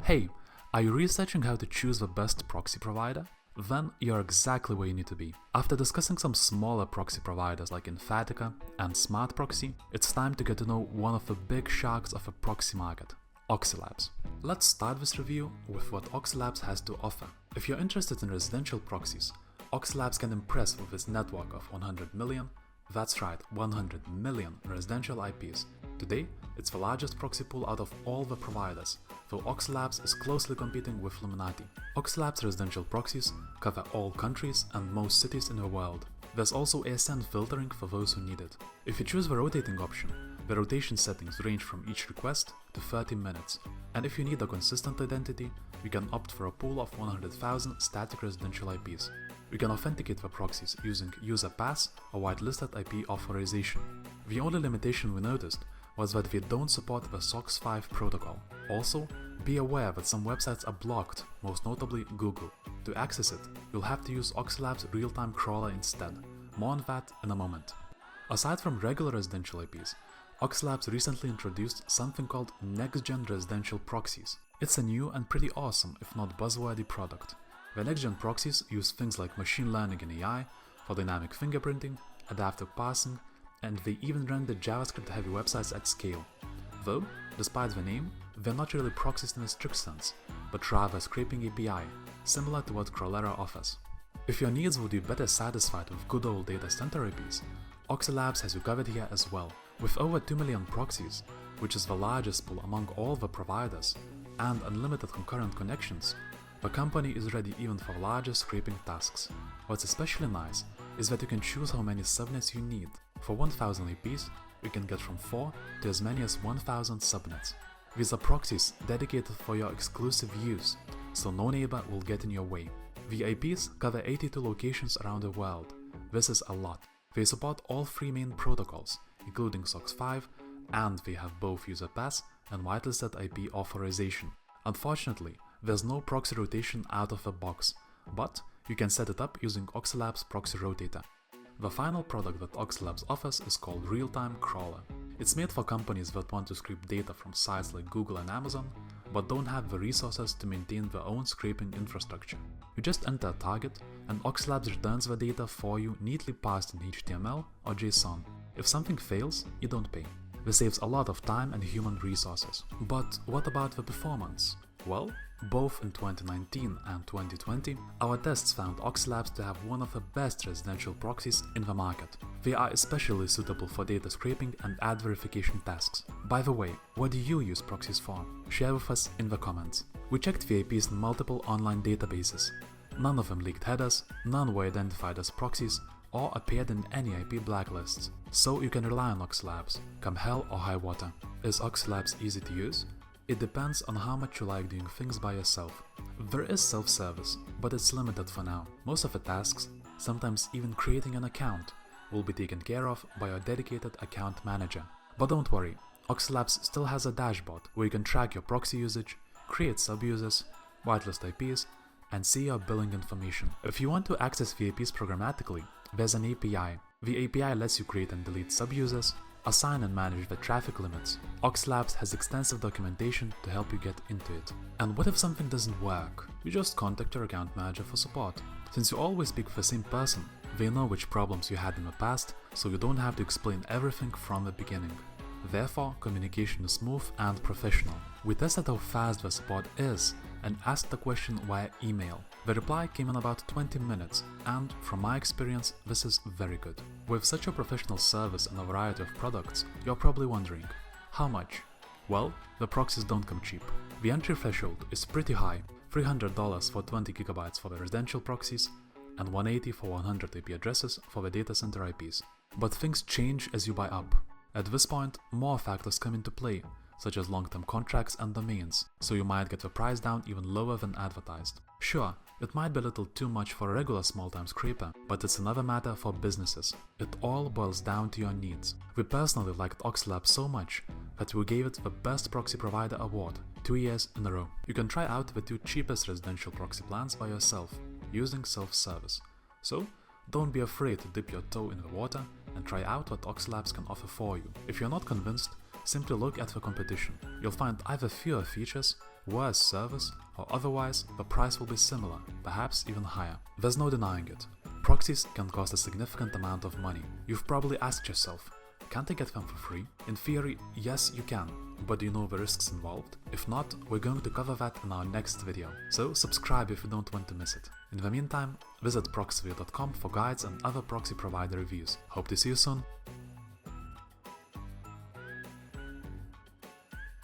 Hey, are you researching how to choose the best proxy provider? Then you're exactly where you need to be. After discussing some smaller proxy providers like Infatica and Smart Proxy, it's time to get to know one of the big sharks of a proxy market, Oxylabs. Let's start this review with what Oxylabs has to offer. If you're interested in residential proxies, Oxylabs can impress with its network of 100 million, that's right, 100 million residential IPs. Today, it's the largest proxy pool out of all the providers, though Oxylabs is closely competing with Luminati. Oxylabs residential proxies cover all countries and most cities in the world. There's also ASN filtering for those who need it. If you choose the rotating option, the rotation settings range from each request to 30 minutes. And if you need a consistent identity, you can opt for a pool of 100,000 static residential IPs. You can authenticate the proxies using user pass or whitelisted IP authorization. The only limitation we noticed was that they don't support the SOX 5 protocol. Also, be aware that some websites are blocked, most notably Google. To access it, you'll have to use Oxylabs real-time crawler instead. More on that in a moment. Aside from regular residential IPs, Oxylabs recently introduced something called next-gen residential proxies. It's a new and pretty awesome, if not buzzworthy, product. The next-gen proxies use things like machine learning and AI for dynamic fingerprinting, adaptive parsing, and they even render JavaScript-heavy websites at scale. Though, despite the name, they're not really proxies in a strict sense, but rather a scraping API, similar to what Crawlera offers. If your needs would be better satisfied with good old data center IPs, Oxylabs has you covered here as well. With over 2 million proxies, which is the largest pool among all the providers, and unlimited concurrent connections, the company is ready even for larger scraping tasks. What's especially nice is that you can choose how many subnets you need. For 1000 IPs, you can get from 4 to as many as 1000 subnets. These are proxies dedicated for your exclusive use, so no neighbor will get in your way. The IPs cover 82 locations around the world. This is a lot. They support all 3 main protocols, including SOX 5, and they have both user pass and whitelisted IP authorization. Unfortunately, there's no proxy rotation out of the box, but you can set it up using Oxylabs Proxy Rotator. The final product that Oxylabs offers is called Real-Time Crawler. It's made for companies that want to scrape data from sites like Google and Amazon, but don't have the resources to maintain their own scraping infrastructure. You just enter a target, and Oxylabs returns the data for you neatly parsed in HTML or JSON. If something fails, you don't pay. This saves a lot of time and human resources. But what about the performance? Well, both in 2019 and 2020, our tests found Oxylabs to have one of the best residential proxies in the market. They are especially suitable for data scraping and ad verification tasks. By the way, what do you use proxies for? Share with us in the comments. We checked the IPs in multiple online databases. None of them leaked headers, none were identified as proxies, or appeared in any IP blacklists. So you can rely on Oxylabs, come hell or high water. Is Oxylabs easy to use? It depends on how much you like doing things by yourself. There is self-service, but it's limited for now. Most of the tasks, sometimes even creating an account, will be taken care of by your dedicated account manager. But don't worry, Oxylabs still has a dashboard where you can track your proxy usage, create sub-users, whitelist IPs, and see your billing information. If you want to access the IPs programmatically, there's an API. The API lets you create and delete sub-users, assign and manage the traffic limits. Oxylabs has extensive documentation to help you get into it. And what if something doesn't work? You just contact your account manager for support. Since you always speak with the same person, they know which problems you had in the past, so you don't have to explain everything from the beginning. Therefore, communication is smooth and professional. We tested how fast the support is and asked the question via email. The reply came in about 20 minutes, and from my experience, this is very good. With such a professional service and a variety of products, you're probably wondering, how much? Well, the proxies don't come cheap. The entry threshold is pretty high, $300 for 20 GB for the residential proxies, and $180 for 100 IP addresses for the data center IPs. But things change as you buy up. At this point, more factors come into play, such as long-term contracts and domains, so you might get the price down even lower than advertised. Sure, it might be a little too much for a regular small-time scraper, but it's another matter for businesses. It all boils down to your needs. We personally liked Oxylabs so much that we gave it the Best Proxy Provider Award 2 years in a row. You can try out the 2 cheapest residential proxy plans by yourself, using self-service. So, don't be afraid to dip your toe in the water and try out what Oxylabs can offer for you. If you're not convinced, simply look at the competition. You'll find either fewer features were as service, or otherwise the price will be similar, perhaps even higher. There's no denying it. Proxies can cost a significant amount of money. You've probably asked yourself, can't I get them for free? In theory, yes you can, but do you know the risks involved? If not, we're going to cover that in our next video, so subscribe if you don't want to miss it. In the meantime, visit proxy.com for guides and other proxy provider reviews. Hope to see you soon.